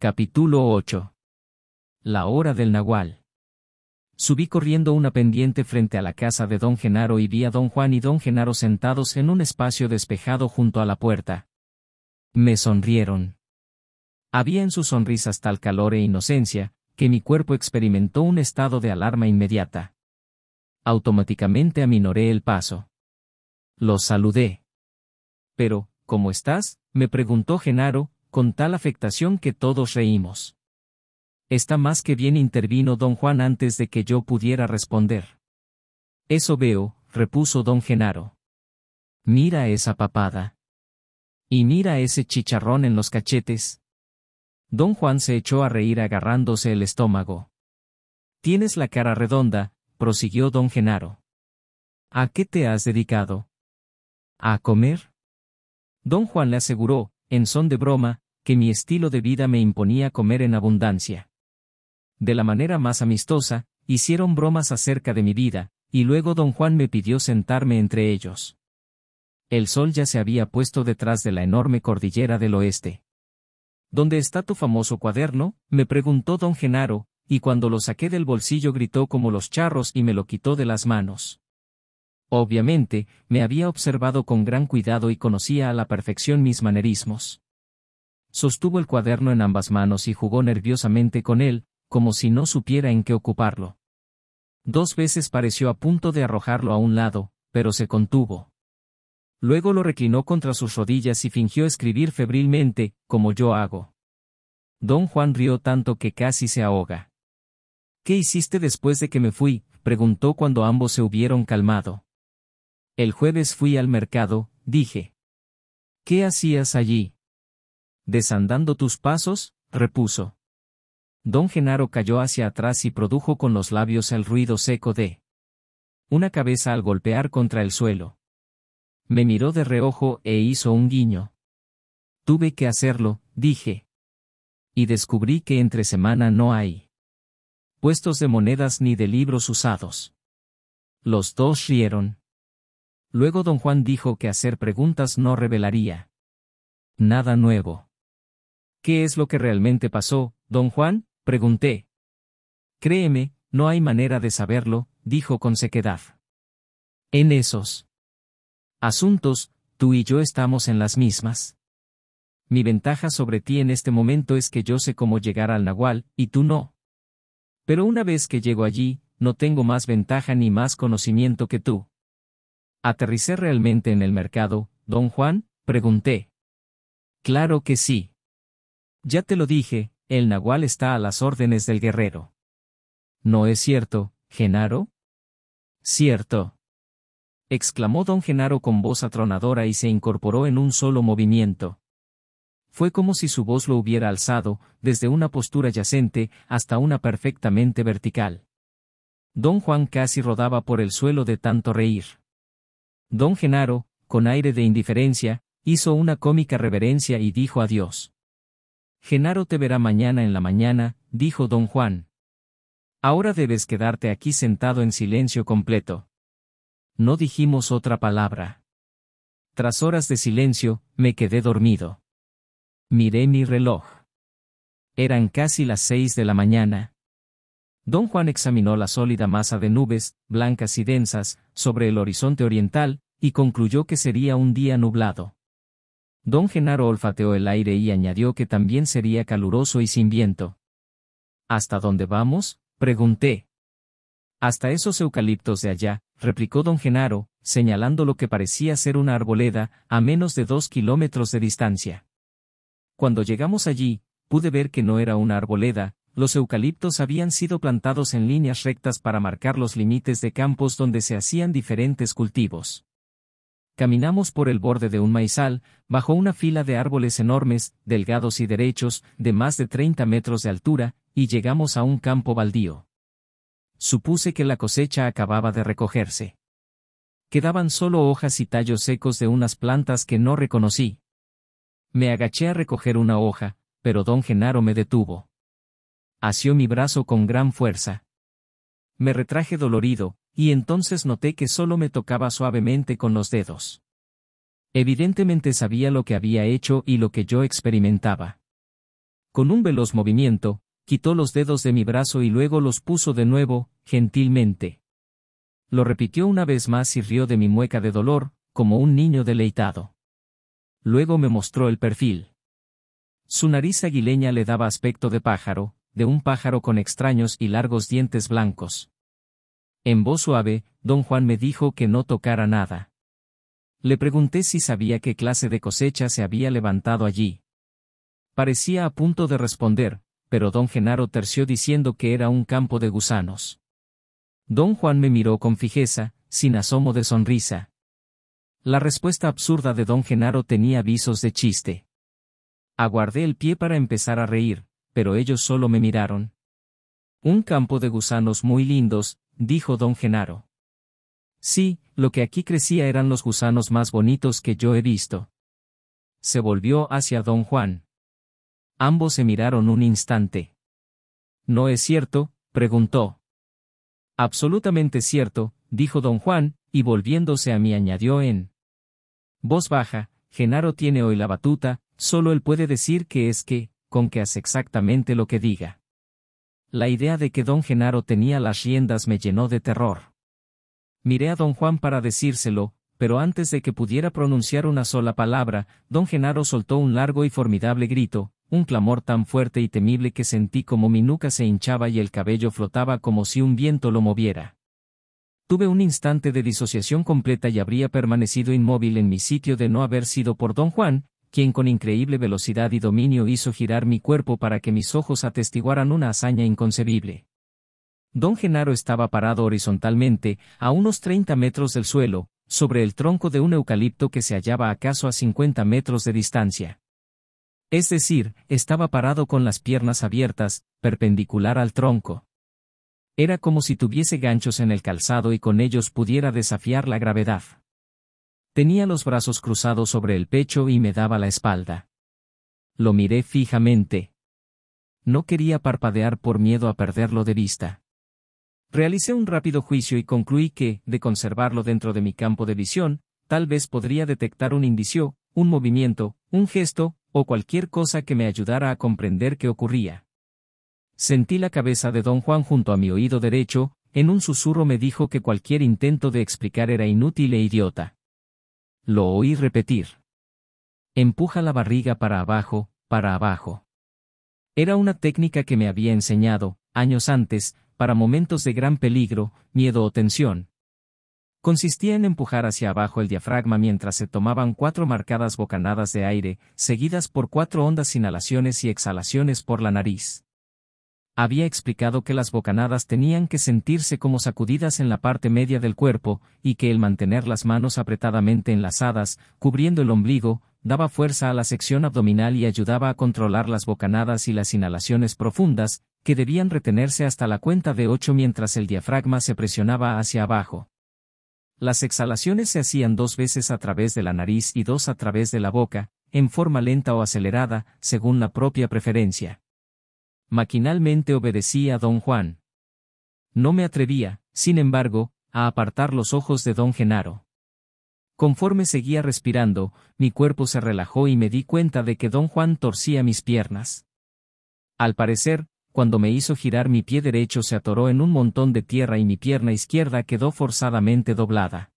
Capítulo 8. La hora del nagual. Subí corriendo una pendiente frente a la casa de don Genaro y vi a don Juan y don Genaro sentados en un espacio despejado junto a la puerta. Me sonrieron. Había en sus sonrisas tal calor e inocencia, que mi cuerpo experimentó un estado de alarma inmediata. Automáticamente aminoré el paso. Los saludé. Pero, ¿cómo estás?, me preguntó Genaro, con tal afectación que todos reímos. Está más que bien, intervino don Juan antes de que yo pudiera responder. Eso veo, repuso don Genaro. Mira esa papada. Y mira ese chicharrón en los cachetes. Don Juan se echó a reír agarrándose el estómago. Tienes la cara redonda, prosiguió don Genaro. ¿A qué te has dedicado? ¿A comer? Don Juan le aseguró, en son de broma, que mi estilo de vida me imponía comer en abundancia. De la manera más amistosa, hicieron bromas acerca de mi vida, y luego don Juan me pidió sentarme entre ellos. El sol ya se había puesto detrás de la enorme cordillera del oeste. ¿Dónde está tu famoso cuaderno?, me preguntó don Genaro, y cuando lo saqué del bolsillo gritó como los charros y me lo quitó de las manos. Obviamente, me había observado con gran cuidado y conocía a la perfección mis manerismos. Sostuvo el cuaderno en ambas manos y jugó nerviosamente con él, como si no supiera en qué ocuparlo. 2 veces pareció a punto de arrojarlo a un lado, pero se contuvo. Luego lo reclinó contra sus rodillas y fingió escribir febrilmente, como yo hago. Don Juan rió tanto que casi se ahoga. ¿Qué hiciste después de que me fui?, preguntó cuando ambos se hubieron calmado. El jueves fui al mercado, dije. ¿Qué hacías allí? Desandando tus pasos, repuso. Don Genaro cayó hacia atrás y produjo con los labios el ruido seco de una cabeza al golpear contra el suelo. Me miró de reojo e hizo un guiño. Tuve que hacerlo, dije. Y descubrí que entre semana no hay puestos de monedas ni de libros usados. Los dos rieron. Luego don Juan dijo que hacer preguntas no revelaría nada nuevo. ¿Qué es lo que realmente pasó, don Juan?, pregunté. Créeme, no hay manera de saberlo, dijo con sequedad. En esos asuntos, tú y yo estamos en las mismas. Mi ventaja sobre ti en este momento es que yo sé cómo llegar al nagual, y tú no. Pero una vez que llego allí, no tengo más ventaja ni más conocimiento que tú. ¿Aterricé realmente en el mercado, don Juan?, pregunté. Claro que sí. Ya te lo dije, el nagual está a las órdenes del guerrero. ¿No es cierto, Genaro? Cierto. Exclamó don Genaro con voz atronadora y se incorporó en un solo movimiento. Fue como si su voz lo hubiera alzado, desde una postura yacente, hasta una perfectamente vertical. Don Juan casi rodaba por el suelo de tanto reír. Don Genaro, con aire de indiferencia, hizo una cómica reverencia y dijo adiós. Genaro te verá mañana en la mañana, dijo don Juan. Ahora debes quedarte aquí sentado en silencio completo. No dijimos otra palabra. Tras horas de silencio, me quedé dormido. Miré mi reloj. Eran casi las 6 de la mañana. Don Juan examinó la sólida masa de nubes, blancas y densas, sobre el horizonte oriental, y concluyó que sería un día nublado. Don Genaro olfateó el aire y añadió que también sería caluroso y sin viento. ¿Hasta dónde vamos?, pregunté. Hasta esos eucaliptos de allá, replicó don Genaro, señalando lo que parecía ser una arboleda, a menos de 2 kilómetros de distancia. Cuando llegamos allí, pude ver que no era una arboleda, los eucaliptos habían sido plantados en líneas rectas para marcar los límites de campos donde se hacían diferentes cultivos. Caminamos por el borde de un maizal, bajo una fila de árboles enormes, delgados y derechos, de más de 30 metros de altura, y llegamos a un campo baldío. Supuse que la cosecha acababa de recogerse. Quedaban solo hojas y tallos secos de unas plantas que no reconocí. Me agaché a recoger una hoja, pero don Genaro me detuvo. Asió mi brazo con gran fuerza. Me retraje dolorido, y entonces noté que solo me tocaba suavemente con los dedos. Evidentemente sabía lo que había hecho y lo que yo experimentaba. Con un veloz movimiento, quitó los dedos de mi brazo y luego los puso de nuevo, gentilmente. Lo repitió una vez más y rió de mi mueca de dolor, como un niño deleitado. Luego me mostró el perfil. Su nariz aguileña le daba aspecto de un pájaro con extraños y largos dientes blancos. En voz suave, don Juan me dijo que no tocara nada. Le pregunté si sabía qué clase de cosecha se había levantado allí. Parecía a punto de responder, pero don Genaro terció diciendo que era un campo de gusanos. Don Juan me miró con fijeza, sin asomo de sonrisa. La respuesta absurda de don Genaro tenía visos de chiste. Aguardé el pie para empezar a reír, pero ellos solo me miraron. Un campo de gusanos muy lindos, dijo don Genaro. Sí, lo que aquí crecía eran los gusanos más bonitos que yo he visto. Se volvió hacia don Juan. Ambos se miraron un instante. ¿No es cierto?, preguntó. Absolutamente cierto, dijo don Juan, y volviéndose a mí añadió en voz baja: Genaro tiene hoy la batuta, solo él puede decir qué es qué, con que hace exactamente lo que diga. La idea de que don Genaro tenía las riendas me llenó de terror. Miré a don Juan para decírselo, pero antes de que pudiera pronunciar una sola palabra, don Genaro soltó un largo y formidable grito, un clamor tan fuerte y temible que sentí como mi nuca se hinchaba y el cabello flotaba como si un viento lo moviera. Tuve un instante de disociación completa y habría permanecido inmóvil en mi sitio de no haber sido por don Juan, quien con increíble velocidad y dominio hizo girar mi cuerpo para que mis ojos atestiguaran una hazaña inconcebible. Don Genaro estaba parado horizontalmente, a unos 30 metros del suelo, sobre el tronco de un eucalipto que se hallaba acaso a 50 metros de distancia. Es decir, estaba parado con las piernas abiertas, perpendicular al tronco. Era como si tuviese ganchos en el calzado y con ellos pudiera desafiar la gravedad. Tenía los brazos cruzados sobre el pecho y me daba la espalda. Lo miré fijamente. No quería parpadear por miedo a perderlo de vista. Realicé un rápido juicio y concluí que, de conservarlo dentro de mi campo de visión, tal vez podría detectar un indicio, un movimiento, un gesto, o cualquier cosa que me ayudara a comprender qué ocurría. Sentí la cabeza de don Juan junto a mi oído derecho, en un susurro me dijo que cualquier intento de explicar era inútil e idiota. Lo oí repetir. Empuja la barriga para abajo, para abajo. Era una técnica que me había enseñado, años antes, para momentos de gran peligro, miedo o tensión. Consistía en empujar hacia abajo el diafragma mientras se tomaban 4 marcadas bocanadas de aire, seguidas por 4 hondas inhalaciones y exhalaciones por la nariz. Había explicado que las bocanadas tenían que sentirse como sacudidas en la parte media del cuerpo, y que el mantener las manos apretadamente enlazadas, cubriendo el ombligo, daba fuerza a la sección abdominal y ayudaba a controlar las bocanadas y las inhalaciones profundas, que debían retenerse hasta la cuenta de 8 mientras el diafragma se presionaba hacia abajo. Las exhalaciones se hacían 2 veces a través de la nariz y 2 a través de la boca, en forma lenta o acelerada, según la propia preferencia. Maquinalmente obedecí a don Juan. No me atrevía, sin embargo, a apartar los ojos de don Genaro. Conforme seguía respirando, mi cuerpo se relajó y me di cuenta de que don Juan torcía mis piernas. Al parecer, cuando me hizo girar mi pie derecho se atoró en un montón de tierra y mi pierna izquierda quedó forzadamente doblada.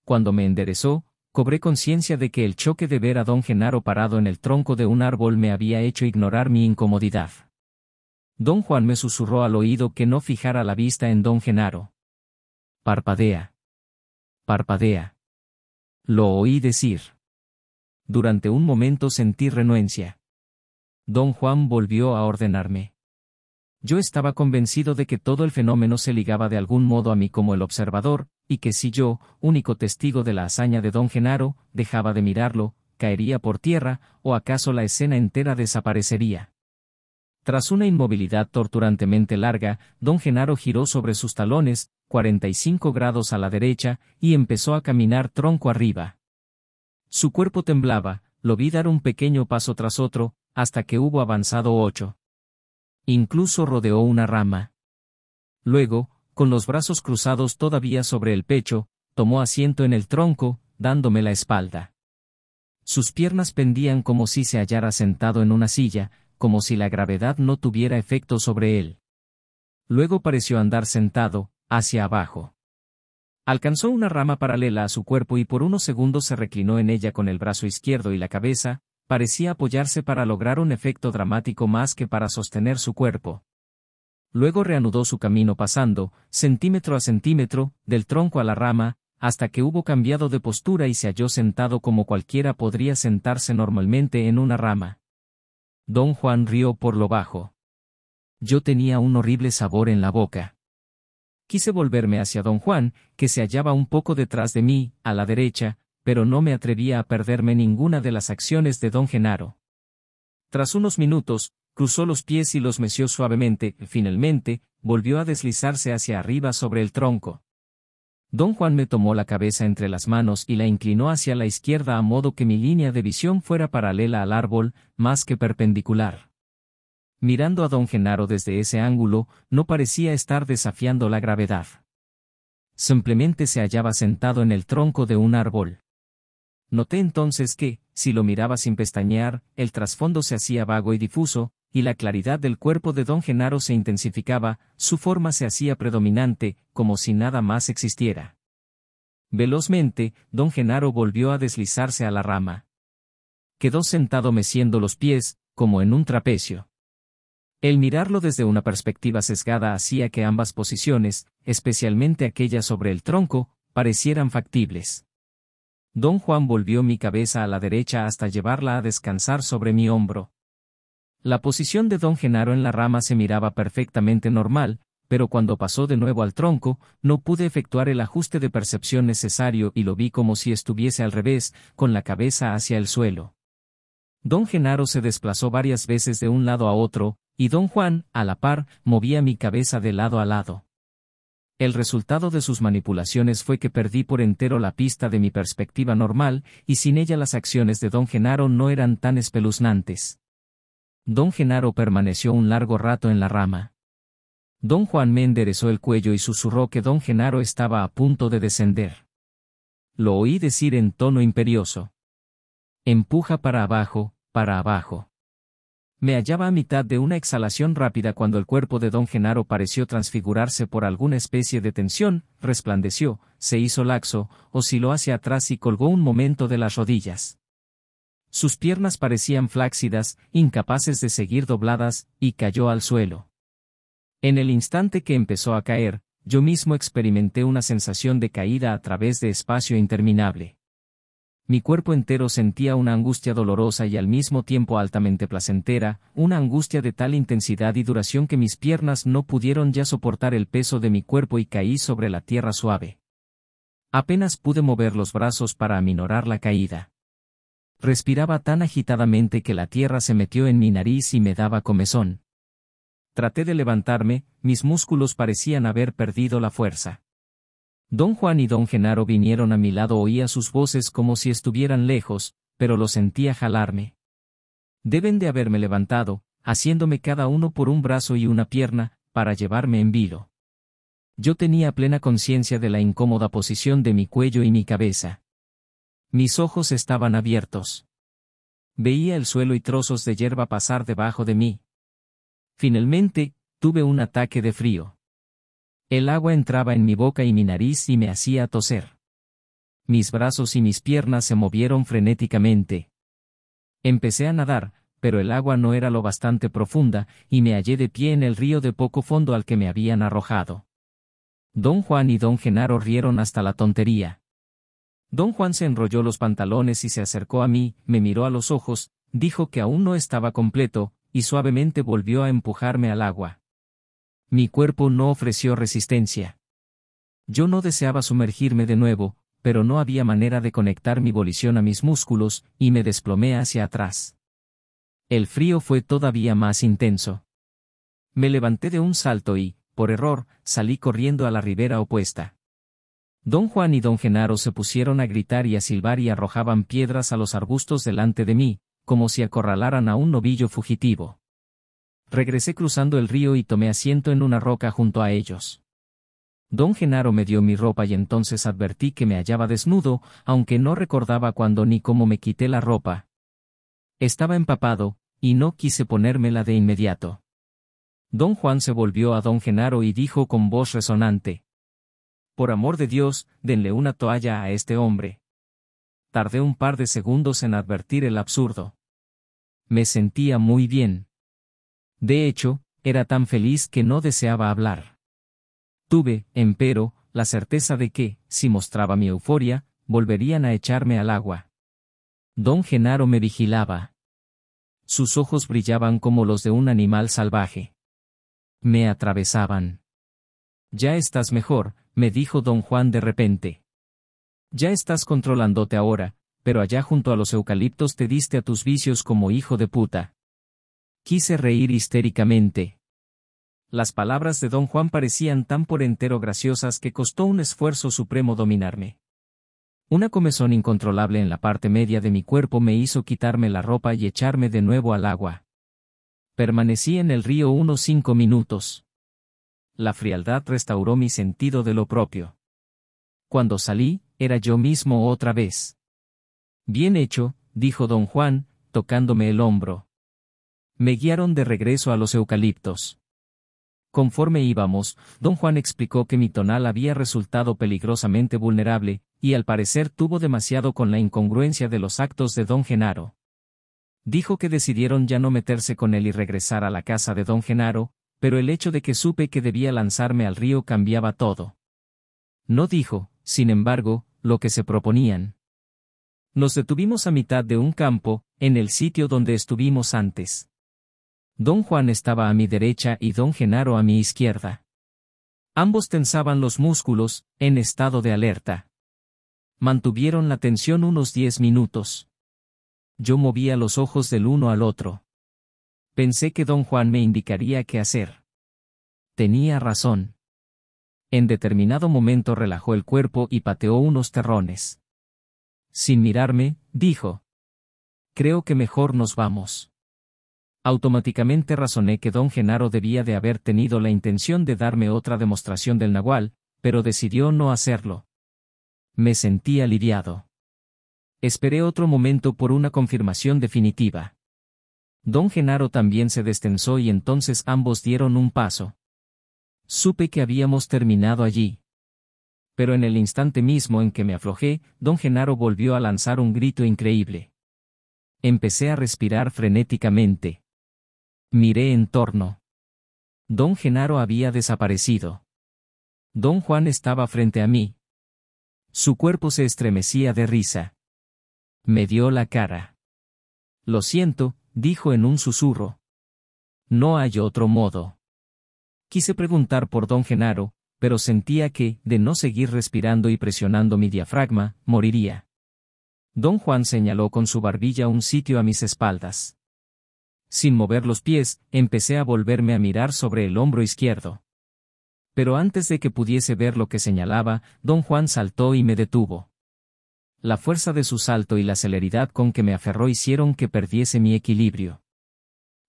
Cuando me enderezó, cobré conciencia de que el choque de ver a don Genaro parado en el tronco de un árbol me había hecho ignorar mi incomodidad. Don Juan me susurró al oído que no fijara la vista en don Genaro. Parpadea. Parpadea. Lo oí decir. Durante un momento sentí renuencia. Don Juan volvió a ordenarme. Yo estaba convencido de que todo el fenómeno se ligaba de algún modo a mí como el observador, y que si yo, único testigo de la hazaña de don Genaro, dejaba de mirarlo, caería por tierra, o acaso la escena entera desaparecería. Tras una inmovilidad torturantemente larga, don Genaro giró sobre sus talones, 45 grados a la derecha, y empezó a caminar tronco arriba. Su cuerpo temblaba, lo vi dar un pequeño paso tras otro, hasta que hubo avanzado 8. Incluso rodeó una rama. Luego, con los brazos cruzados todavía sobre el pecho, tomó asiento en el tronco, dándome la espalda. Sus piernas pendían como si se hallara sentado en una silla, como si la gravedad no tuviera efecto sobre él. Luego pareció andar sentado, hacia abajo. Alcanzó una rama paralela a su cuerpo y por unos segundos se reclinó en ella con el brazo izquierdo y la cabeza, parecía apoyarse para lograr un efecto dramático más que para sostener su cuerpo. Luego reanudó su camino pasando, centímetro a centímetro, del tronco a la rama, hasta que hubo cambiado de postura y se halló sentado como cualquiera podría sentarse normalmente en una rama. Don Juan rió por lo bajo. Yo tenía un horrible sabor en la boca. Quise volverme hacia don Juan, que se hallaba un poco detrás de mí, a la derecha, pero no me atrevía a perderme ninguna de las acciones de don Genaro. Tras unos minutos, cruzó los pies y los meció suavemente, finalmente, volvió a deslizarse hacia arriba sobre el tronco. Don Juan me tomó la cabeza entre las manos y la inclinó hacia la izquierda a modo que mi línea de visión fuera paralela al árbol, más que perpendicular. Mirando a don Genaro desde ese ángulo, no parecía estar desafiando la gravedad. Simplemente se hallaba sentado en el tronco de un árbol. Noté entonces que, si lo miraba sin pestañear, el trasfondo se hacía vago y difuso, y la claridad del cuerpo de don Genaro se intensificaba, su forma se hacía predominante, como si nada más existiera. Velozmente, don Genaro volvió a deslizarse a la rama. Quedó sentado meciendo los pies, como en un trapecio. El mirarlo desde una perspectiva sesgada hacía que ambas posiciones, especialmente aquella sobre el tronco, parecieran factibles. Don Juan volvió mi cabeza a la derecha hasta llevarla a descansar sobre mi hombro. La posición de don Genaro en la rama se miraba perfectamente normal, pero cuando pasó de nuevo al tronco, no pude efectuar el ajuste de percepción necesario y lo vi como si estuviese al revés, con la cabeza hacia el suelo. Don Genaro se desplazó varias veces de un lado a otro, y don Juan, a la par, movía mi cabeza de lado a lado. El resultado de sus manipulaciones fue que perdí por entero la pista de mi perspectiva normal, y sin ella las acciones de don Genaro no eran tan espeluznantes. Don Genaro permaneció un largo rato en la rama. Don Juan me enderezó el cuello y susurró que don Genaro estaba a punto de descender. Lo oí decir en tono imperioso. Empuja para abajo, para abajo. Me hallaba a mitad de una exhalación rápida cuando el cuerpo de don Genaro pareció transfigurarse por alguna especie de tensión, resplandeció, se hizo laxo, osciló hacia atrás y colgó un momento de las rodillas. Sus piernas parecían flácidas, incapaces de seguir dobladas, y cayó al suelo. En el instante que empezó a caer, yo mismo experimenté una sensación de caída a través de espacio interminable. Mi cuerpo entero sentía una angustia dolorosa y al mismo tiempo altamente placentera, una angustia de tal intensidad y duración que mis piernas no pudieron ya soportar el peso de mi cuerpo y caí sobre la tierra suave. Apenas pude mover los brazos para aminorar la caída. Respiraba tan agitadamente que la tierra se metió en mi nariz y me daba comezón. Traté de levantarme, mis músculos parecían haber perdido la fuerza. Don Juan y don Genaro vinieron a mi lado, oía sus voces como si estuvieran lejos, pero lo sentía jalarme. Deben de haberme levantado, haciéndome cada uno por un brazo y una pierna, para llevarme en vilo. Yo tenía plena conciencia de la incómoda posición de mi cuello y mi cabeza. Mis ojos estaban abiertos. Veía el suelo y trozos de hierba pasar debajo de mí. Finalmente, tuve un ataque de frío. El agua entraba en mi boca y mi nariz y me hacía toser. Mis brazos y mis piernas se movieron frenéticamente. Empecé a nadar, pero el agua no era lo bastante profunda, y me hallé de pie en el río de poco fondo al que me habían arrojado. Don Juan y don Genaro rieron hasta la tontería. Don Juan se enrolló los pantalones y se acercó a mí, me miró a los ojos, dijo que aún no estaba completo, y suavemente volvió a empujarme al agua. Mi cuerpo no ofreció resistencia. Yo no deseaba sumergirme de nuevo, pero no había manera de conectar mi volición a mis músculos, y me desplomé hacia atrás. El frío fue todavía más intenso. Me levanté de un salto y, por error, salí corriendo a la ribera opuesta. Don Juan y don Genaro se pusieron a gritar y a silbar y arrojaban piedras a los arbustos delante de mí, como si acorralaran a un novillo fugitivo. Regresé cruzando el río y tomé asiento en una roca junto a ellos. Don Genaro me dio mi ropa y entonces advertí que me hallaba desnudo, aunque no recordaba cuándo ni cómo me quité la ropa. Estaba empapado, y no quise ponérmela de inmediato. Don Juan se volvió a don Genaro y dijo con voz resonante: «Por amor de Dios, denle una toalla a este hombre». Tardé un par de segundos en advertir el absurdo. Me sentía muy bien. De hecho, era tan feliz que no deseaba hablar. Tuve, empero, la certeza de que, si mostraba mi euforia, volverían a echarme al agua. Don Genaro me vigilaba. Sus ojos brillaban como los de un animal salvaje. Me atravesaban. «Ya estás mejor», me dijo don Juan de repente. «Ya estás controlándote ahora, pero allá junto a los eucaliptos te diste a tus vicios como hijo de puta». Quise reír histéricamente. Las palabras de don Juan parecían tan por entero graciosas que costó un esfuerzo supremo dominarme. Una comezón incontrolable en la parte media de mi cuerpo me hizo quitarme la ropa y echarme de nuevo al agua. Permanecí en el río unos 5 minutos. La frialdad restauró mi sentido de lo propio. Cuando salí, era yo mismo otra vez. «Bien hecho», dijo don Juan, tocándome el hombro. Me guiaron de regreso a los eucaliptos. Conforme íbamos, don Juan explicó que mi tonal había resultado peligrosamente vulnerable, y al parecer tuvo demasiado con la incongruencia de los actos de don Genaro. Dijo que decidieron ya no meterse con él y regresar a la casa de don Genaro, pero el hecho de que supe que debía lanzarme al río cambiaba todo. No dijo, sin embargo, lo que se proponían. Nos detuvimos a mitad de un campo, en el sitio donde estuvimos antes. Don Juan estaba a mi derecha y don Genaro a mi izquierda. Ambos tensaban los músculos, en estado de alerta. Mantuvieron la tensión unos 10 minutos. Yo movía los ojos del uno al otro. Pensé que don Juan me indicaría qué hacer. Tenía razón. En determinado momento relajó el cuerpo y pateó unos terrones. Sin mirarme, dijo: «Creo que mejor nos vamos». Automáticamente razoné que don Genaro debía de haber tenido la intención de darme otra demostración del nahual, pero decidió no hacerlo. Me sentí aliviado. Esperé otro momento por una confirmación definitiva. Don Genaro también se destensó y entonces ambos dieron un paso. Supe que habíamos terminado allí. Pero en el instante mismo en que me aflojé, don Genaro volvió a lanzar un grito increíble. Empecé a respirar frenéticamente. Miré en torno. Don Genaro había desaparecido. Don Juan estaba frente a mí. Su cuerpo se estremecía de risa. Me dio la cara. «Lo siento», dijo en un susurro. «No hay otro modo». Quise preguntar por don Genaro, pero sentía que, de no seguir respirando y presionando mi diafragma, moriría. Don Juan señaló con su barbilla un sitio a mis espaldas. Sin mover los pies, empecé a volverme a mirar sobre el hombro izquierdo. Pero antes de que pudiese ver lo que señalaba, don Juan saltó y me detuvo. La fuerza de su salto y la celeridad con que me aferró hicieron que perdiese mi equilibrio.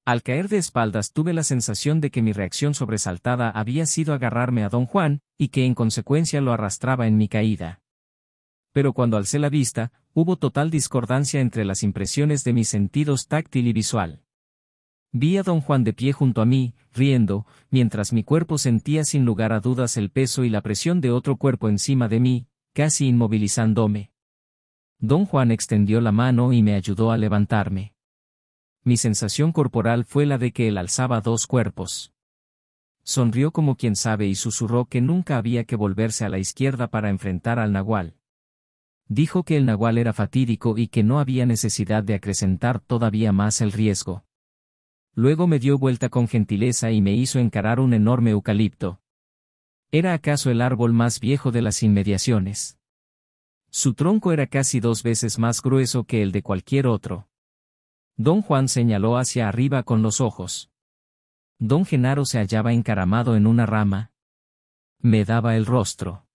Al caer de espaldas tuve la sensación de que mi reacción sobresaltada había sido agarrarme a don Juan, y que en consecuencia lo arrastraba en mi caída. Pero cuando alcé la vista, hubo total discordancia entre las impresiones de mis sentidos táctil y visual. Vi a don Juan de pie junto a mí, riendo, mientras mi cuerpo sentía sin lugar a dudas el peso y la presión de otro cuerpo encima de mí, casi inmovilizándome. Don Juan extendió la mano y me ayudó a levantarme. Mi sensación corporal fue la de que él alzaba 2 cuerpos. Sonrió como quien sabe y susurró que nunca había que volverse a la izquierda para enfrentar al nahual. Dijo que el nahual era fatídico y que no había necesidad de acrecentar todavía más el riesgo. Luego me dio vuelta con gentileza y me hizo encarar un enorme eucalipto. ¿Era acaso el árbol más viejo de las inmediaciones? Su tronco era casi 2 veces más grueso que el de cualquier otro. Don Juan señaló hacia arriba con los ojos. Don Genaro se hallaba encaramado en una rama. Me daba el rostro.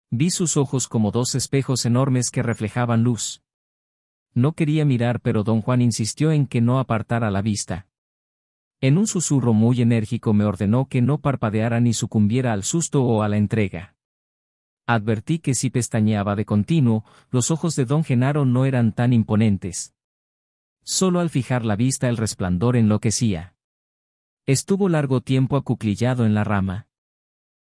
Vi sus ojos como 2 espejos enormes que reflejaban luz. No quería mirar, pero don Juan insistió en que no apartara la vista. En un susurro muy enérgico me ordenó que no parpadeara ni sucumbiera al susto o a la entrega. Advertí que si pestañeaba de continuo, los ojos de don Genaro no eran tan imponentes. Solo al fijar la vista el resplandor enloquecía. Estuvo largo tiempo acuclillado en la rama.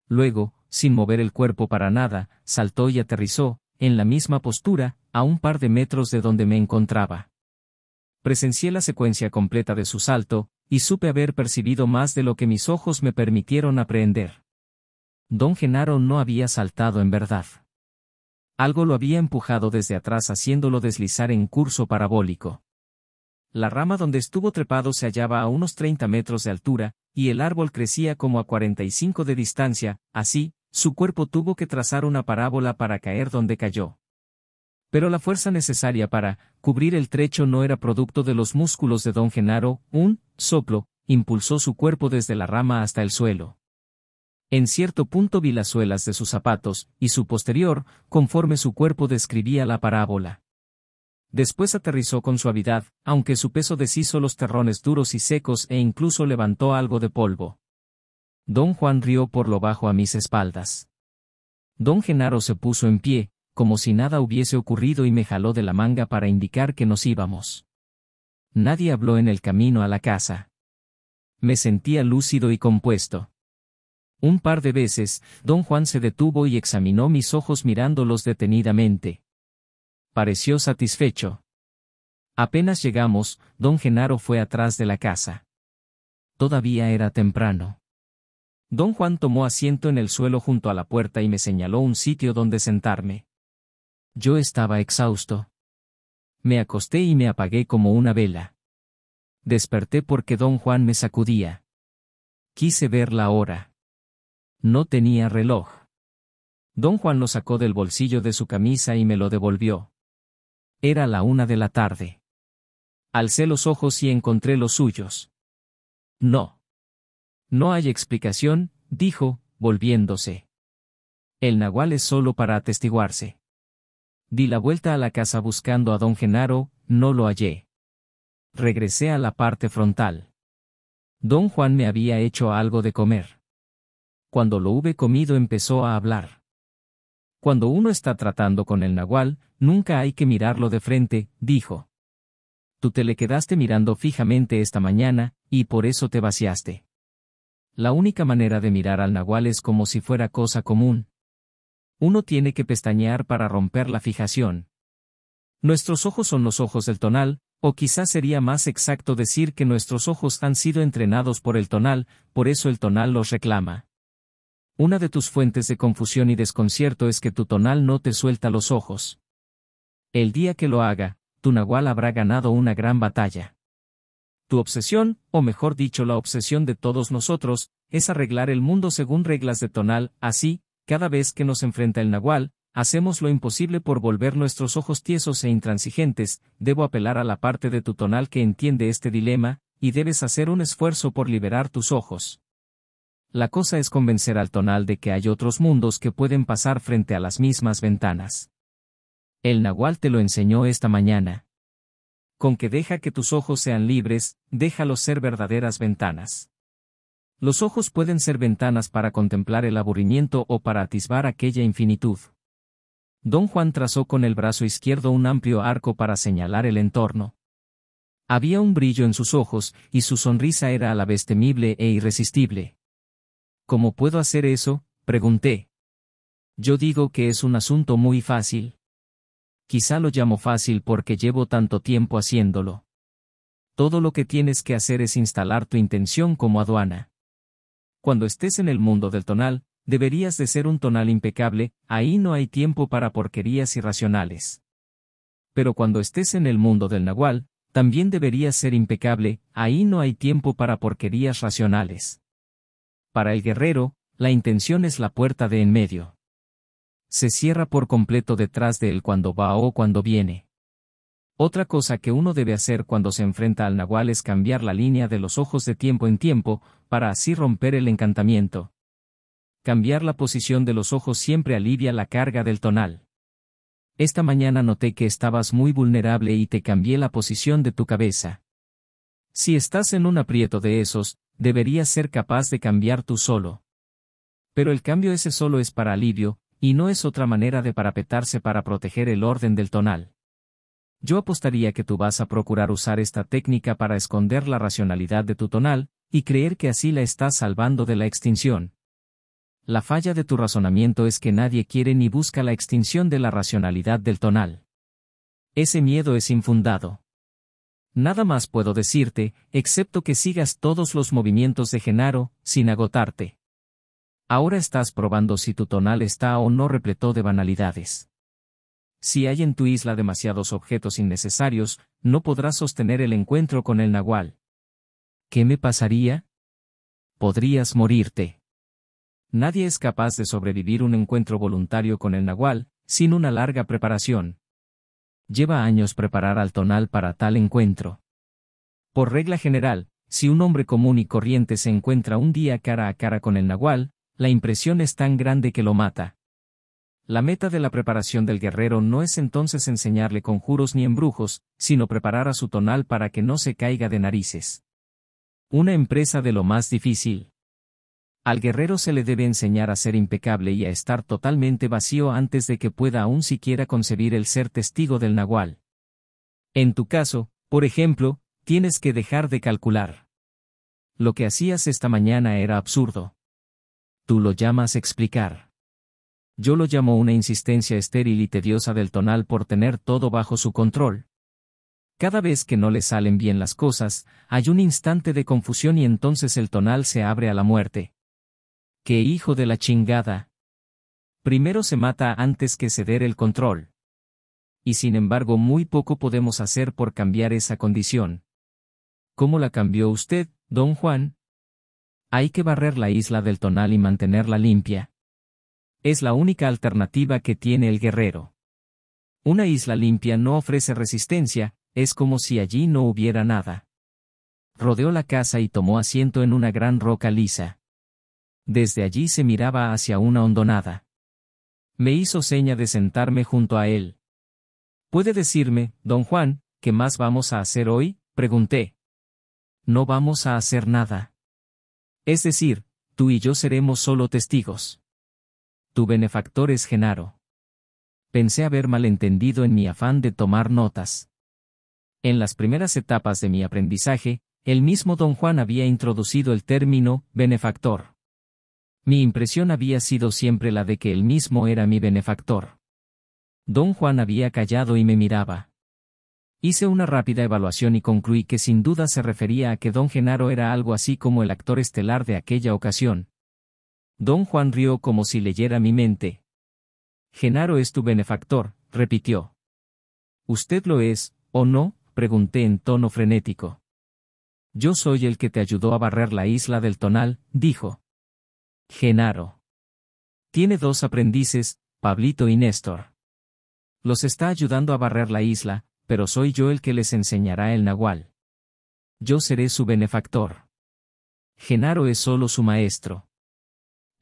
Luego, sin mover el cuerpo para nada, saltó y aterrizó, en la misma postura, a un par de metros de donde me encontraba. Presencié la secuencia completa de su salto, y supe haber percibido más de lo que mis ojos me permitieron aprehender. Don Genaro no había saltado en verdad. Algo lo había empujado desde atrás haciéndolo deslizar en curso parabólico. La rama donde estuvo trepado se hallaba a unos 30 metros de altura, y el árbol crecía como a 45 de distancia, así, su cuerpo tuvo que trazar una parábola para caer donde cayó. Pero la fuerza necesaria para cubrir el trecho no era producto de los músculos de don Genaro, un soplo impulsó su cuerpo desde la rama hasta el suelo. En cierto punto vi las suelas de sus zapatos, y su posterior, conforme su cuerpo describía la parábola. Después aterrizó con suavidad, aunque su peso deshizo los terrones duros y secos e incluso levantó algo de polvo. Don Juan rió por lo bajo a mis espaldas. Don Genaro se puso en pie, como si nada hubiese ocurrido y me jaló de la manga para indicar que nos íbamos. Nadie habló en el camino a la casa. Me sentía lúcido y compuesto. Un par de veces, don Juan se detuvo y examinó mis ojos mirándolos detenidamente. Pareció satisfecho. Apenas llegamos, don Genaro fue atrás de la casa. Todavía era temprano. Don Juan tomó asiento en el suelo junto a la puerta y me señaló un sitio donde sentarme. Yo estaba exhausto. Me acosté y me apagué como una vela. Desperté porque don Juan me sacudía. Quise ver la hora. No tenía reloj. Don Juan lo sacó del bolsillo de su camisa y me lo devolvió. Era la 1 de la tarde. Alcé los ojos y encontré los suyos. No. No hay explicación, dijo, volviéndose. El nagual es solo para atestiguarse. Di la vuelta a la casa buscando a don Genaro, no lo hallé. Regresé a la parte frontal. Don Juan me había hecho algo de comer. Cuando lo hube comido empezó a hablar. Cuando uno está tratando con el nagual, nunca hay que mirarlo de frente, dijo. Tú te le quedaste mirando fijamente esta mañana, y por eso te vaciaste. La única manera de mirar al nagual es como si fuera cosa común. Uno tiene que pestañear para romper la fijación. Nuestros ojos son los ojos del tonal, o quizás sería más exacto decir que nuestros ojos han sido entrenados por el tonal, por eso el tonal los reclama. Una de tus fuentes de confusión y desconcierto es que tu tonal no te suelta los ojos. El día que lo haga, tu nagual habrá ganado una gran batalla. Tu obsesión, o mejor dicho la obsesión de todos nosotros, es arreglar el mundo según reglas de tonal, así, cada vez que nos enfrenta el nagual, hacemos lo imposible por volver nuestros ojos tiesos e intransigentes. Debo apelar a la parte de tu tonal que entiende este dilema, y debes hacer un esfuerzo por liberar tus ojos. La cosa es convencer al tonal de que hay otros mundos que pueden pasar frente a las mismas ventanas. El nagual te lo enseñó esta mañana. Con que deja que tus ojos sean libres, déjalos ser verdaderas ventanas. Los ojos pueden ser ventanas para contemplar el aburrimiento o para atisbar aquella infinitud. Don Juan trazó con el brazo izquierdo un amplio arco para señalar el entorno. Había un brillo en sus ojos, y su sonrisa era a la vez temible e irresistible. ¿Cómo puedo hacer eso?, pregunté. Yo digo que es un asunto muy fácil. Quizá lo llamo fácil porque llevo tanto tiempo haciéndolo. Todo lo que tienes que hacer es instalar tu intención como aduana. Cuando estés en el mundo del tonal, deberías de ser un tonal impecable, ahí no hay tiempo para porquerías irracionales. Pero cuando estés en el mundo del nagual, también deberías ser impecable, ahí no hay tiempo para porquerías racionales. Para el guerrero, la intención es la puerta de en medio. Se cierra por completo detrás de él cuando va o cuando viene. Otra cosa que uno debe hacer cuando se enfrenta al nagual es cambiar la línea de los ojos de tiempo en tiempo, para así romper el encantamiento. Cambiar la posición de los ojos siempre alivia la carga del tonal. Esta mañana noté que estabas muy vulnerable y te cambié la posición de tu cabeza. Si estás en un aprieto de esos, deberías ser capaz de cambiar tú solo. Pero el cambio ese solo es para alivio, y no es otra manera de parapetarse para proteger el orden del tonal. Yo apostaría que tú vas a procurar usar esta técnica para esconder la racionalidad de tu tonal, y creer que así la estás salvando de la extinción. La falla de tu razonamiento es que nadie quiere ni busca la extinción de la racionalidad del tonal. Ese miedo es infundado. Nada más puedo decirte, excepto que sigas todos los movimientos de Genaro, sin agotarte. Ahora estás probando si tu tonal está o no repleto de banalidades. Si hay en tu isla demasiados objetos innecesarios, no podrás sostener el encuentro con el nahual. ¿Qué me pasaría? Podrías morirte. Nadie es capaz de sobrevivir un encuentro voluntario con el nahual, sin una larga preparación. Lleva años preparar al tonal para tal encuentro. Por regla general, si un hombre común y corriente se encuentra un día cara a cara con el nahual, la impresión es tan grande que lo mata. La meta de la preparación del guerrero no es entonces enseñarle conjuros ni embrujos, sino preparar a su tonal para que no se caiga de narices. Una empresa de lo más difícil. Al guerrero se le debe enseñar a ser impecable y a estar totalmente vacío antes de que pueda aún siquiera concebir el ser testigo del nahual. En tu caso, por ejemplo, tienes que dejar de calcular. Lo que hacías esta mañana era absurdo. Tú lo llamas explicar. Yo lo llamo una insistencia estéril y tediosa del tonal por tener todo bajo su control. Cada vez que no le salen bien las cosas, hay un instante de confusión y entonces el tonal se abre a la muerte. ¡Qué hijo de la chingada! Primero se mata antes que ceder el control. Y sin embargo muy poco podemos hacer por cambiar esa condición. ¿Cómo la cambió usted, don Juan? Hay que barrer la isla del tonal y mantenerla limpia. Es la única alternativa que tiene el guerrero. Una isla limpia no ofrece resistencia, es como si allí no hubiera nada. Rodeó la casa y tomó asiento en una gran roca lisa. Desde allí se miraba hacia una hondonada. Me hizo seña de sentarme junto a él. ¿Puede decirme, don Juan, qué más vamos a hacer hoy?, pregunté. No vamos a hacer nada. Es decir, tú y yo seremos solo testigos. Tu benefactor es Genaro. Pensé haber malentendido en mi afán de tomar notas. En las primeras etapas de mi aprendizaje, el mismo don Juan había introducido el término benefactor. Mi impresión había sido siempre la de que él mismo era mi benefactor. Don Juan había callado y me miraba. Hice una rápida evaluación y concluí que sin duda se refería a que don Genaro era algo así como el actor estelar de aquella ocasión. Don Juan rió como si leyera mi mente. Genaro es tu benefactor, repitió. ¿Usted lo es, o no?, pregunté en tono frenético. Yo soy el que te ayudó a barrer la isla del tonal, dijo. Genaro. Tiene dos aprendices, Pablito y Néstor. Los está ayudando a barrer la isla, pero soy yo el que les enseñará el nahual. Yo seré su benefactor. Genaro es solo su maestro.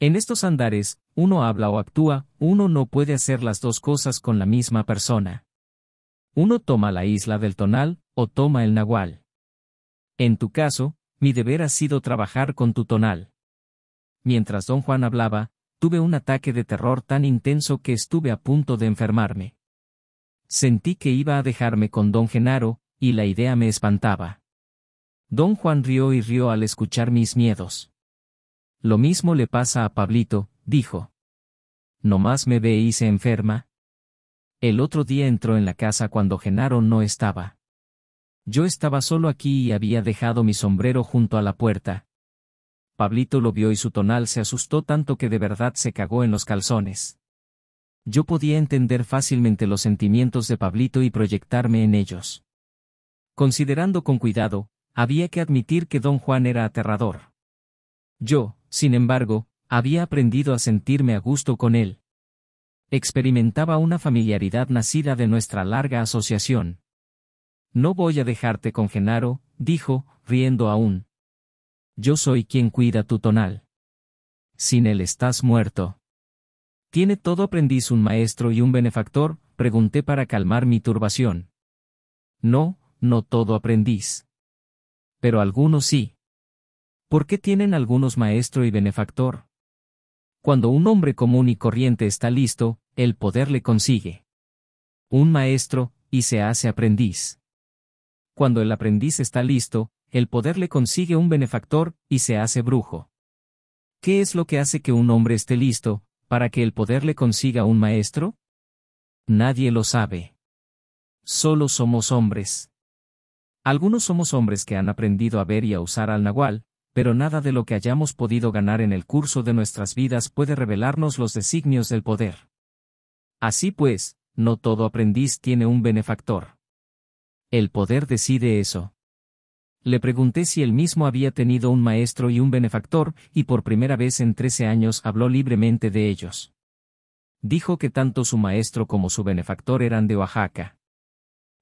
En estos andares, uno habla o actúa, uno no puede hacer las dos cosas con la misma persona. Uno toma la isla del tonal, o toma el nahual. En tu caso, mi deber ha sido trabajar con tu tonal. Mientras don Juan hablaba, tuve un ataque de terror tan intenso que estuve a punto de enfermarme. Sentí que iba a dejarme con don Genaro, y la idea me espantaba. Don Juan rió y rió al escuchar mis miedos. Lo mismo le pasa a Pablito, dijo. ¿Nomás me ve y se enferma? El otro día entró en la casa cuando Genaro no estaba. Yo estaba solo aquí y había dejado mi sombrero junto a la puerta. Pablito lo vio y su tonal se asustó tanto que de verdad se cagó en los calzones. Yo podía entender fácilmente los sentimientos de Pablito y proyectarme en ellos. Considerando con cuidado, había que admitir que don Juan era aterrador. Yo, sin embargo, había aprendido a sentirme a gusto con él. Experimentaba una familiaridad nacida de nuestra larga asociación. No voy a dejarte con Genaro, dijo, riendo aún. Yo soy quien cuida tu tonal. Sin él estás muerto. ¿Tiene todo aprendiz un maestro y un benefactor?, pregunté para calmar mi turbación. No, no todo aprendiz. Pero algunos sí. ¿Por qué tienen algunos maestro y benefactor? Cuando un hombre común y corriente está listo, el poder le consigue. Un maestro, y se hace aprendiz. Cuando el aprendiz está listo, el poder le consigue un benefactor, y se hace brujo. ¿Qué es lo que hace que un hombre esté listo, para que el poder le consiga un maestro? Nadie lo sabe. Solo somos hombres. Algunos somos hombres que han aprendido a ver y a usar al nahual, pero nada de lo que hayamos podido ganar en el curso de nuestras vidas puede revelarnos los designios del poder. Así pues, no todo aprendiz tiene un benefactor. El poder decide eso. Le pregunté si él mismo había tenido un maestro y un benefactor, y por primera vez en 13 años habló libremente de ellos. Dijo que tanto su maestro como su benefactor eran de Oaxaca.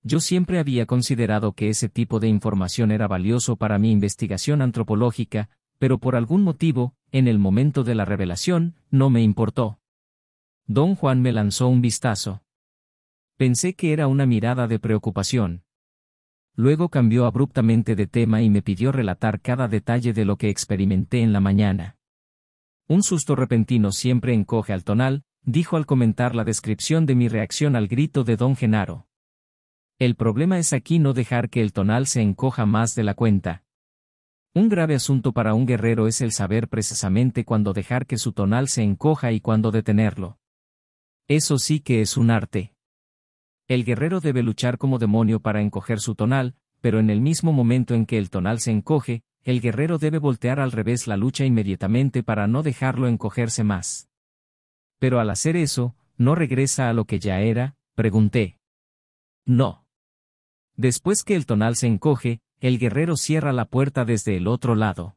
Yo siempre había considerado que ese tipo de información era valioso para mi investigación antropológica, pero por algún motivo, en el momento de la revelación, no me importó. Don Juan me lanzó un vistazo. Pensé que era una mirada de preocupación. Luego cambió abruptamente de tema y me pidió relatar cada detalle de lo que experimenté en la mañana. Un susto repentino siempre encoge al tonal, dijo al comentar la descripción de mi reacción al grito de don Genaro. El problema es aquí no dejar que el tonal se encoja más de la cuenta. Un grave asunto para un guerrero es el saber precisamente cuándo dejar que su tonal se encoja y cuándo detenerlo. Eso sí que es un arte. El guerrero debe luchar como demonio para encoger su tonal, pero en el mismo momento en que el tonal se encoge, el guerrero debe voltear al revés la lucha inmediatamente para no dejarlo encogerse más. Pero al hacer eso, ¿no regresa a lo que ya era? Pregunté. No. Después que el tonal se encoge, el guerrero cierra la puerta desde el otro lado.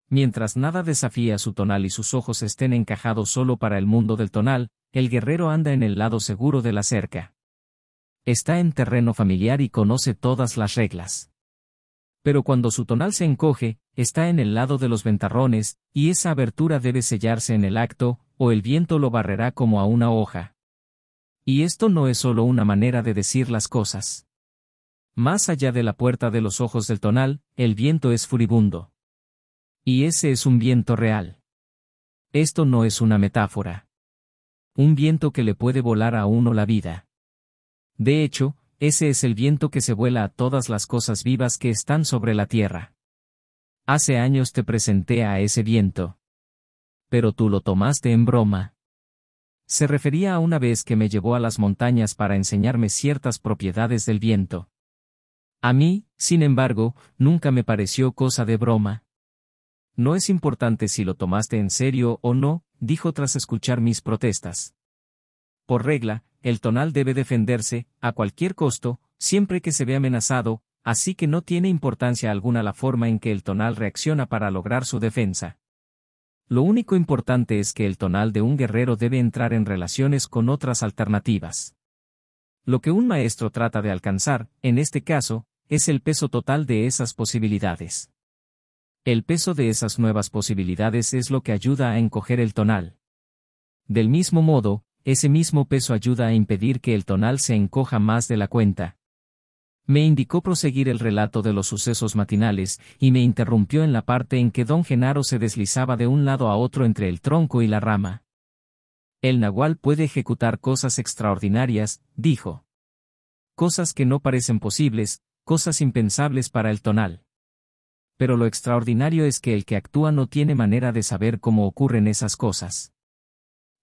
Mientras nada desafía su tonal y sus ojos estén encajados solo para el mundo del tonal, el guerrero anda en el lado seguro de la cerca. Está en terreno familiar y conoce todas las reglas. Pero cuando su tonal se encoge, está en el lado de los ventarrones, y esa abertura debe sellarse en el acto, o el viento lo barrerá como a una hoja. Y esto no es solo una manera de decir las cosas. Más allá de la puerta de los ojos del tonal, el viento es furibundo. Y ese es un viento real. Esto no es una metáfora. Un viento que le puede volar a uno la vida. De hecho, ese es el viento que se vuela a todas las cosas vivas que están sobre la tierra. Hace años te presenté a ese viento. Pero tú lo tomaste en broma. Se refería a una vez que me llevó a las montañas para enseñarme ciertas propiedades del viento. A mí, sin embargo, nunca me pareció cosa de broma. No es importante si lo tomaste en serio o no, dijo tras escuchar mis protestas. Por regla, el tonal debe defenderse, a cualquier costo, siempre que se ve amenazado, así que no tiene importancia alguna la forma en que el tonal reacciona para lograr su defensa. Lo único importante es que el tonal de un guerrero debe entrar en relaciones con otras alternativas. Lo que un maestro trata de alcanzar, en este caso, es el peso total de esas posibilidades. El peso de esas nuevas posibilidades es lo que ayuda a encoger el tonal. Del mismo modo, ese mismo peso ayuda a impedir que el tonal se encoja más de la cuenta. Me indicó proseguir el relato de los sucesos matinales, y me interrumpió en la parte en que don Genaro se deslizaba de un lado a otro entre el tronco y la rama. El nahual puede ejecutar cosas extraordinarias, dijo. Cosas que no parecen posibles, cosas impensables para el tonal. Pero lo extraordinario es que el que actúa no tiene manera de saber cómo ocurren esas cosas.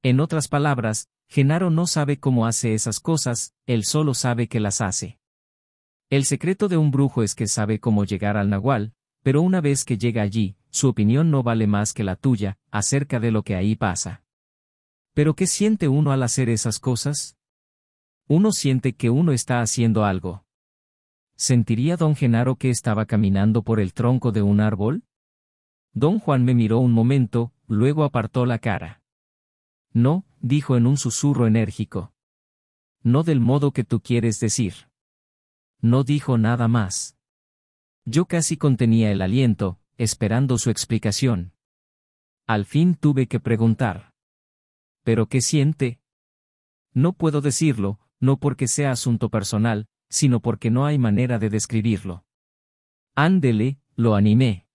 En otras palabras, Genaro no sabe cómo hace esas cosas, él solo sabe que las hace. El secreto de un brujo es que sabe cómo llegar al nahual, pero una vez que llega allí, su opinión no vale más que la tuya, acerca de lo que ahí pasa. ¿Pero qué siente uno al hacer esas cosas? Uno siente que uno está haciendo algo. ¿Sentiría don Genaro que estaba caminando por el tronco de un árbol? Don Juan me miró un momento, luego apartó la cara. No, dijo en un susurro enérgico. No del modo que tú quieres decir. No dijo nada más. Yo casi contenía el aliento, esperando su explicación. Al fin tuve que preguntar. ¿Pero qué siente? No puedo decirlo, no porque sea asunto personal, sino porque no hay manera de describirlo. Ándele, lo animé.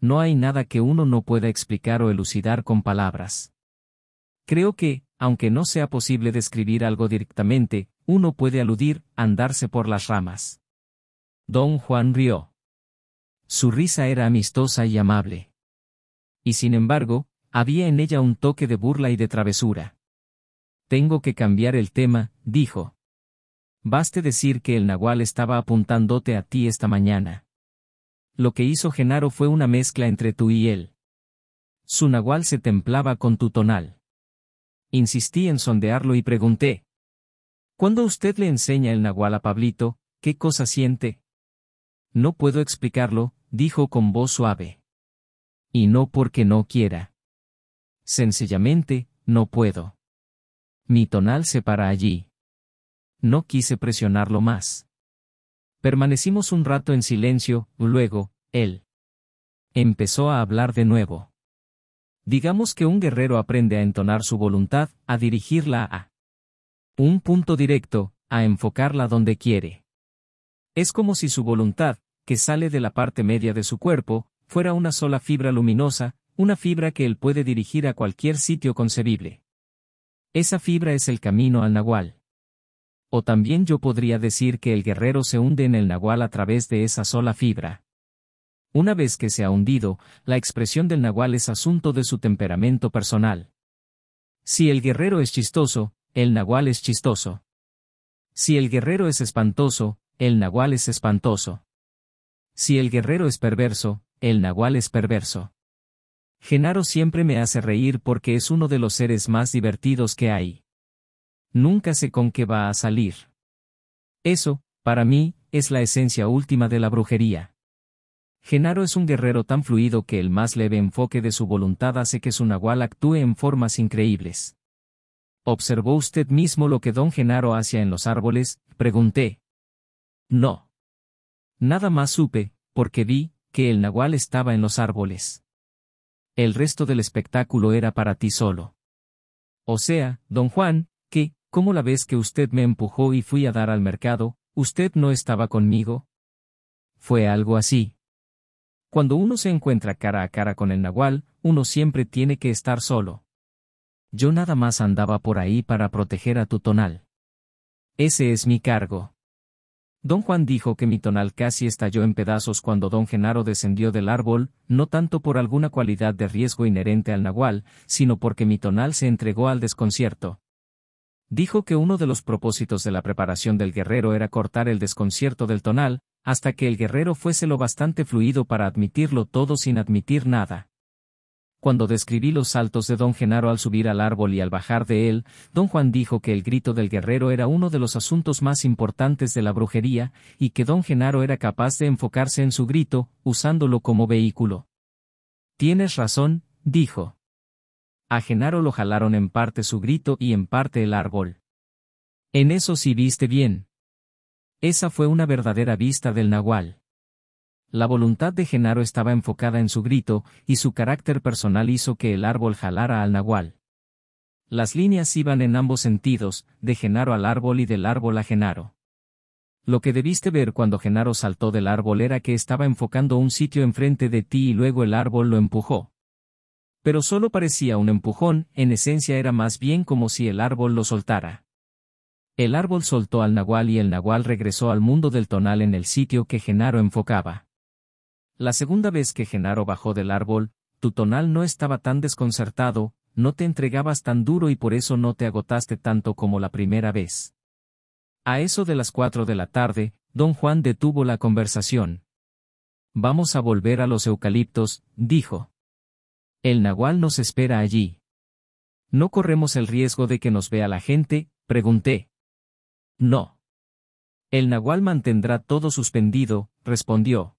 No hay nada que uno no pueda explicar o elucidar con palabras. Creo que, aunque no sea posible describir algo directamente, uno puede aludir, andarse por las ramas. Don Juan rió. Su risa era amistosa y amable. Y sin embargo, había en ella un toque de burla y de travesura. Tengo que cambiar el tema, dijo. Baste decir que el nahual estaba apuntándote a ti esta mañana. Lo que hizo Genaro fue una mezcla entre tú y él. Su nahual se templaba con tu tonal. Insistí en sondearlo y pregunté. Cuando usted le enseña el nahual a Pablito, ¿qué cosa siente? No puedo explicarlo, dijo con voz suave. Y no porque no quiera. Sencillamente, no puedo. Mi tonal se para allí. No quise presionarlo más. Permanecimos un rato en silencio, luego, él empezó a hablar de nuevo. Digamos que un guerrero aprende a entonar su voluntad, a dirigirla a un punto directo, a enfocarla donde quiere. Es como si su voluntad, que sale de la parte media de su cuerpo, fuera una sola fibra luminosa, una fibra que él puede dirigir a cualquier sitio concebible. Esa fibra es el camino al nahual. O también yo podría decir que el guerrero se hunde en el nahual a través de esa sola fibra. Una vez que se ha hundido, la expresión del nahual es asunto de su temperamento personal. Si el guerrero es chistoso, el nahual es chistoso. Si el guerrero es espantoso, el nahual es espantoso. Si el guerrero es perverso, el nahual es perverso. Genaro siempre me hace reír porque es uno de los seres más divertidos que hay. Nunca sé con qué va a salir. Eso, para mí, es la esencia última de la brujería. Genaro es un guerrero tan fluido que el más leve enfoque de su voluntad hace que su nahual actúe en formas increíbles. ¿Observó usted mismo lo que don Genaro hacía en los árboles?, pregunté. No. Nada más supe, porque vi que el nahual estaba en los árboles. El resto del espectáculo era para ti solo. O sea, don Juan, que, ¿cómo la vez que usted me empujó y fui a dar al mercado, usted no estaba conmigo? Fue algo así. Cuando uno se encuentra cara a cara con el nahual, uno siempre tiene que estar solo. Yo nada más andaba por ahí para proteger a tu tonal. Ese es mi cargo. Don Juan dijo que mi tonal casi estalló en pedazos cuando don Genaro descendió del árbol, no tanto por alguna cualidad de riesgo inherente al nahual, sino porque mi tonal se entregó al desconcierto. Dijo que uno de los propósitos de la preparación del guerrero era cortar el desconcierto del tonal, hasta que el guerrero fuese lo bastante fluido para admitirlo todo sin admitir nada. Cuando describí los saltos de don Genaro al subir al árbol y al bajar de él, don Juan dijo que el grito del guerrero era uno de los asuntos más importantes de la brujería, y que don Genaro era capaz de enfocarse en su grito, usándolo como vehículo. Tienes razón, dijo. A Genaro lo jalaron en parte su grito y en parte el árbol. En eso sí viste bien. Esa fue una verdadera vista del nahual. La voluntad de Genaro estaba enfocada en su grito, y su carácter personal hizo que el árbol jalara al nahual. Las líneas iban en ambos sentidos, de Genaro al árbol y del árbol a Genaro. Lo que debiste ver cuando Genaro saltó del árbol era que estaba enfocando un sitio enfrente de ti y luego el árbol lo empujó. Pero solo parecía un empujón, en esencia era más bien como si el árbol lo soltara. El árbol soltó al nahual y el nahual regresó al mundo del tonal en el sitio que Genaro enfocaba. La segunda vez que Genaro bajó del árbol, tu tonal no estaba tan desconcertado, no te entregabas tan duro y por eso no te agotaste tanto como la primera vez. A eso de las 4 de la tarde, don Juan detuvo la conversación. Vamos a volver a los eucaliptos, dijo. El nahual nos espera allí. ¿No corremos el riesgo de que nos vea la gente?, pregunté. No. El nahual mantendrá todo suspendido, respondió.